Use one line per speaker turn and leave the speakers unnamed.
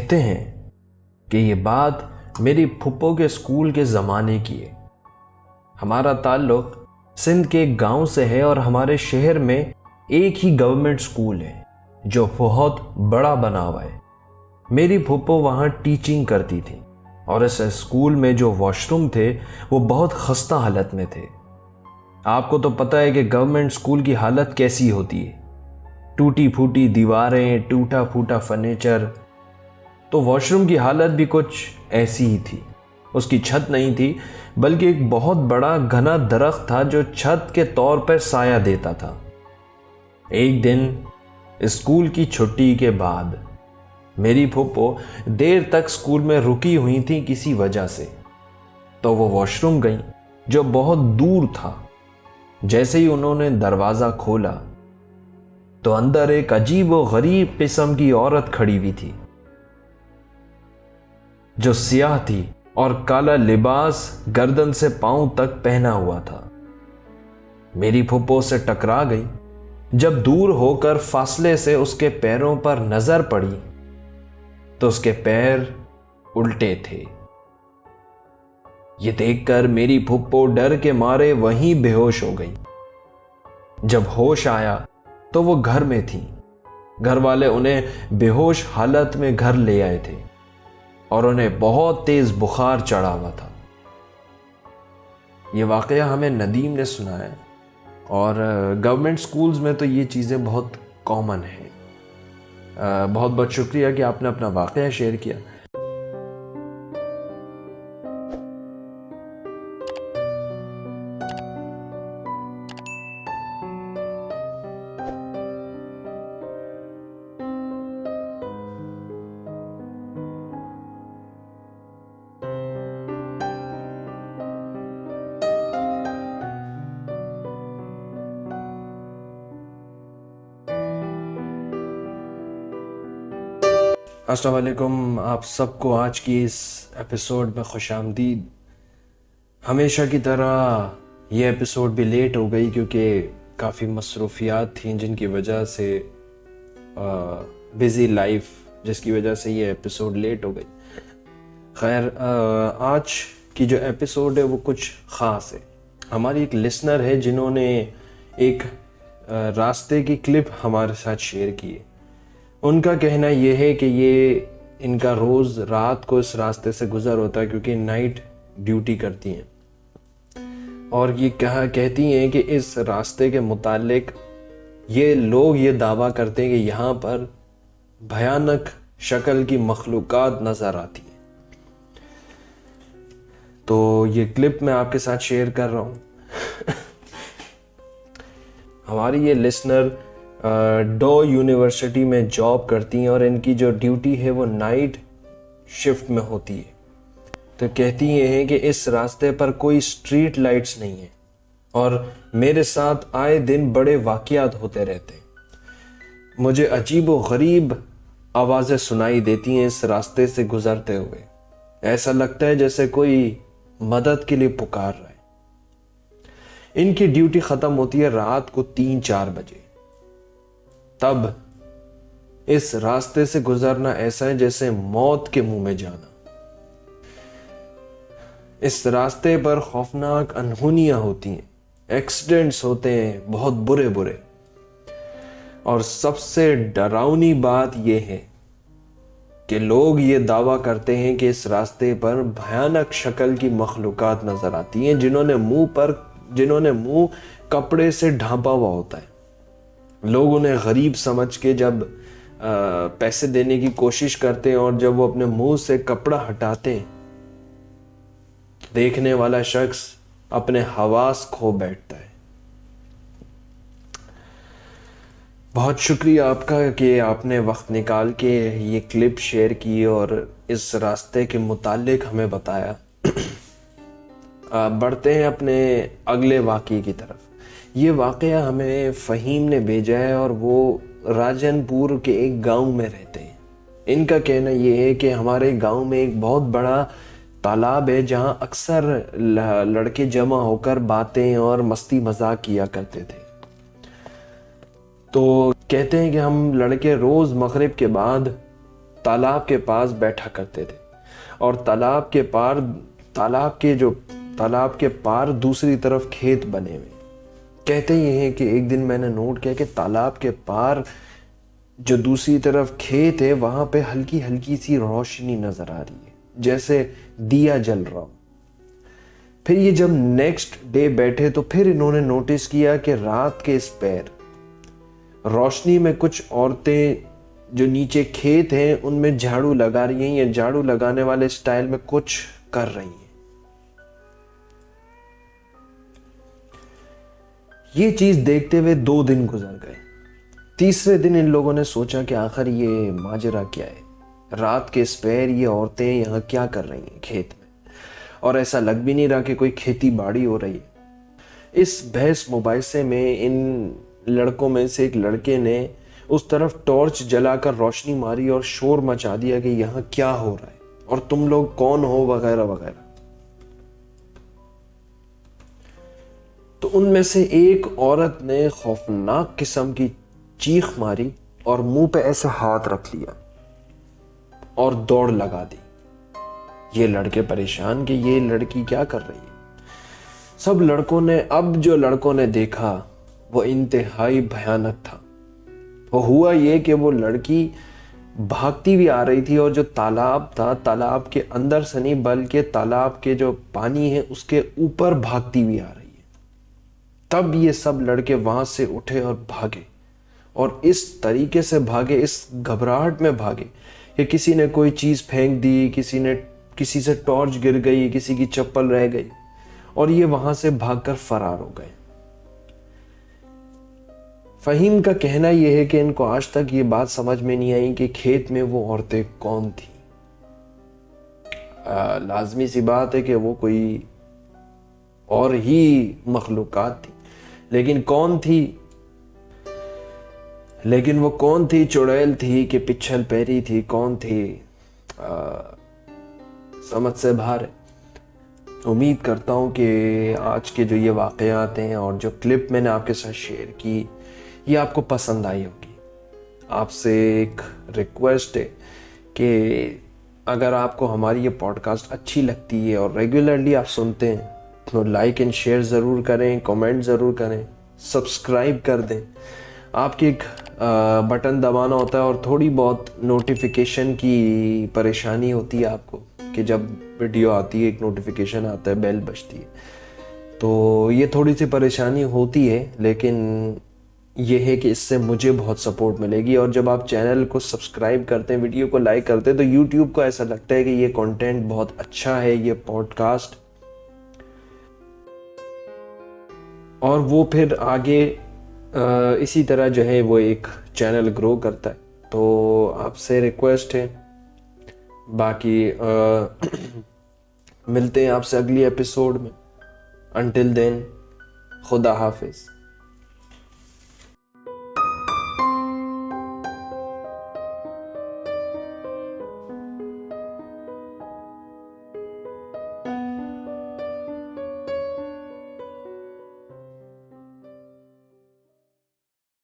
کہتے ہیں کہ یہ بات میری پھپھو کے اسکول کے زمانے کی ہے۔ ہمارا تعلق سندھ کے ایک گاؤں سے ہے اور ہمارے شہر میں ایک ہی گورنمنٹ اسکول ہے جو بہت بڑا بنا ہوا ہے۔ میری پھپھو وہاں ٹیچنگ کرتی تھی اور اس اسکول میں جو واش روم تھے وہ بہت خستہ حالت میں تھے۔ آپ کو تو پتہ ہے کہ گورنمنٹ اسکول کی حالت کیسی ہوتی ہے، ٹوٹی پھوٹی دیواریں، ٹوٹا پھوٹا فرنیچر۔ تو واش روم کی حالت بھی کچھ ایسی ہی تھی۔ اس کی چھت نہیں تھی بلکہ ایک بہت بڑا گھنا درخت تھا جو چھت کے طور پر سایہ دیتا تھا۔ ایک دن اسکول کی چھٹی کے بعد میری پھپھو دیر تک اسکول میں رکی ہوئی تھی کسی وجہ سے، تو وہ واش روم گئیں جو بہت دور تھا۔ جیسے ہی انہوں نے دروازہ کھولا تو اندر ایک عجیب و غریب قسم کی عورت کھڑی ہوئی تھی جو سیاہ تھی اور کالا لباس گردن سے پاؤں تک پہنا ہوا تھا۔ میری پھپھو سے ٹکرا گئی۔ جب دور ہو کر فاصلے سے اس کے پیروں پر نظر پڑی تو اس کے پیر الٹے تھے۔ یہ دیکھ کر میری پھپھو ڈر کے مارے وہیں بے ہوش ہو گئی۔ جب ہوش آیا تو وہ گھر میں تھی۔ گھر والے انہیں بے ہوش حالت میں گھر لے آئے تھے اور انہیں بہت تیز بخار چڑھا ہوا تھا۔ یہ واقعہ ہمیں ندیم نے سنایا اور گورنمنٹ سکولز میں تو یہ چیزیں بہت کامن ہیں۔ بہت بہت شکریہ کہ آپ نے اپنا واقعہ شیئر کیا۔ السلام علیکم، آپ سب کو آج کی اس ایپیسوڈ میں خوش آمدید۔ ہمیشہ کی طرح یہ ایپیسوڈ بھی لیٹ ہو گئی کیونکہ کافی مصروفیات تھیں جن کی وجہ سے بزی لائف جس کی وجہ سے یہ ایپیسوڈ لیٹ ہو گئی۔ خیر، آج کی جو ایپیسوڈ ہے وہ کچھ خاص ہے۔ ہماری ایک لسنر ہے جنہوں نے ایک راستے کی کلپ ہمارے ساتھ شیئر کی ہے۔ ان کا کہنا یہ ہے کہ یہ ان کا روز رات کو اس راستے سے گزر ہوتا ہے کیونکہ نائٹ ڈیوٹی کرتی ہیں، اور یہ کہتی ہیں کہ اس راستے کے متعلق یہ لوگ یہ دعویٰ کرتے ہیں کہ یہاں پر بھیانک شکل کی مخلوقات نظر آتی ہیں۔ تو یہ کلپ میں آپ کے ساتھ شیئر کر رہا ہوں۔ ہماری یہ لسنر ڈو یونیورسٹی میں جاب کرتی ہیں اور ان کی جو ڈیوٹی ہے وہ نائٹ شفٹ میں ہوتی ہے۔ تو کہتی ہیں کہ اس راستے پر کوئی سٹریٹ لائٹس نہیں ہیں اور میرے ساتھ آئے دن بڑے واقعات ہوتے رہتے ہیں۔ مجھے عجیب و غریب آوازیں سنائی دیتی ہیں اس راستے سے گزرتے ہوئے۔ ایسا لگتا ہے جیسے کوئی مدد کے لیے پکار رہا ہے۔ ان کی ڈیوٹی ختم ہوتی ہے رات کو 3-4 بجے۔ تب اس راستے سے گزرنا ایسا ہے جیسے موت کے منہ میں جانا۔ اس راستے پر خوفناک انہونیاں ہوتی ہیں، ایکسیڈنٹس ہوتے ہیں بہت برے برے، اور سب سے ڈراؤنی بات یہ ہے کہ لوگ یہ دعویٰ کرتے ہیں کہ اس راستے پر بھیانک شکل کی مخلوقات نظر آتی ہیں جنہوں نے منہ کپڑے سے ڈھانپا ہوا ہوتا ہے۔ لوگ انہیں غریب سمجھ کے جب پیسے دینے کی کوشش کرتے ہیں اور جب وہ اپنے منہ سے کپڑا ہٹاتے ہیں، دیکھنے والا شخص اپنے حواس کھو بیٹھتا ہے۔ بہت شکریہ آپ کا کہ آپ نے وقت نکال کے یہ کلپ شیئر کی اور اس راستے کے متعلق ہمیں بتایا۔ بڑھتے ہیں اپنے اگلے واقعے کی طرف۔ یہ واقعہ ہمیں فہیم نے بھیجا ہے اور وہ راجن پور کے ایک گاؤں میں رہتے ہیں۔ ان کا کہنا یہ ہے کہ ہمارے گاؤں میں ایک بہت بڑا تالاب ہے جہاں اکثر لڑکے جمع ہو کر باتیں اور مستی مذاق کیا کرتے تھے۔ تو کہتے ہیں کہ ہم لڑکے روز مغرب کے بعد تالاب کے پاس بیٹھا کرتے تھے، اور تالاب کے پار دوسری طرف کھیت بنے ہوئے۔ کہتے یہ ہیں کہ ایک دن میں نے نوٹ کیا کہ تالاب کے پار جو دوسری طرف کھیت ہے وہاں پہ ہلکی ہلکی سی روشنی نظر آ رہی ہے، جیسے دیا جل رہا ہو۔ پھر یہ جب نیکسٹ ڈے بیٹھے تو پھر انہوں نے نوٹس کیا کہ رات کے اس پیر روشنی میں کچھ عورتیں جو نیچے کھیت ہیں ان میں جھاڑو لگا رہی ہیں، یا جھاڑو لگانے والے سٹائل میں کچھ کر رہی ہیں۔ یہ چیز دیکھتے ہوئے 2 دن گزر گئے۔ تیسرے دن ان لوگوں نے سوچا کہ آخر یہ ماجرا کیا ہے، رات کے سپیر یہ عورتیں یہاں کیا کر رہی ہیں کھیت میں، اور ایسا لگ بھی نہیں رہا کہ کوئی کھیتی باڑی ہو رہی ہے۔ اس بحث مباحثے میں ان لڑکوں میں سے ایک لڑکے نے اس طرف ٹارچ جلا کر روشنی ماری اور شور مچا دیا کہ یہاں کیا ہو رہا ہے اور تم لوگ کون ہو وغیرہ وغیرہ۔ تو ان میں سے ایک عورت نے خوفناک قسم کی چیخ ماری اور منہ پہ ایسے ہاتھ رکھ لیا اور دوڑ لگا دی۔ یہ لڑکے پریشان کہ یہ لڑکی کیا کر رہی ہے۔ سب لڑکوں نے جو لڑکوں نے دیکھا وہ انتہائی بھیانک تھا۔ وہ ہوا یہ کہ وہ لڑکی بھاگتی بھی آ رہی تھی، اور جو تالاب تھا تالاب کے اندر سے نہیں بلکہ تالاب کے جو پانی ہے اس کے اوپر بھاگتی بھی آ رہی ہے۔ تب یہ سب لڑکے وہاں سے اٹھے اور بھاگے، اور اس طریقے سے بھاگے، اس گھبراہٹ میں بھاگے کہ کسی نے کوئی چیز پھینک دی، کسی سے ٹارچ گر گئی، کسی کی چپل رہ گئی، اور یہ وہاں سے بھاگ کر فرار ہو گئے۔ فہیم کا کہنا یہ ہے کہ ان کو آج تک یہ بات سمجھ میں نہیں آئی کہ کھیت میں وہ عورتیں کون تھیں۔ لازمی سی بات ہے کہ وہ کوئی اور ہی مخلوقات تھی، لیکن وہ کون تھی؟ چڑیل تھی کہ پچھل پیری تھی؟ کون تھی؟ سمجھ سے باہر ہے۔ امید کرتا ہوں کہ آج کے جو یہ واقعات ہیں اور جو کلپ میں نے آپ کے ساتھ شیئر کی یہ آپ کو پسند آئی ہوگی۔ آپ سے ایک ریکویسٹ ہے کہ اگر آپ کو ہماری یہ پوڈ کاسٹ اچھی لگتی ہے اور ریگولرلی آپ سنتے ہیں تو لائک اینڈ شیئر ضرور کریں، کمنٹ ضرور کریں، سبسکرائب کر دیں۔ آپ کی ایک بٹن دبانا ہوتا ہے، اور تھوڑی بہت نوٹیفیکیشن کی پریشانی ہوتی ہے آپ کو کہ جب ویڈیو آتی ہے ایک نوٹیفیکیشن آتا ہے، بیل بجتی ہے، تو یہ تھوڑی سی پریشانی ہوتی ہے، لیکن یہ ہے کہ اس سے مجھے بہت سپورٹ ملے گی۔ اور جب آپ چینل کو سبسکرائب کرتے ہیں، ویڈیو کو لائک کرتے ہیں، تو یوٹیوب کو ایسا لگتا ہے کہ یہ کنٹینٹ بہت اچھا ہے، یہ پوڈ کاسٹ، اور وہ پھر آگے اسی طرح جو ہے وہ ایک چینل گرو کرتا ہے۔ تو آپ سے ریکویسٹ ہے، باقی ملتے ہیں آپ سے اگلی ایپیسوڈ میں۔ انٹل دین، خدا حافظ۔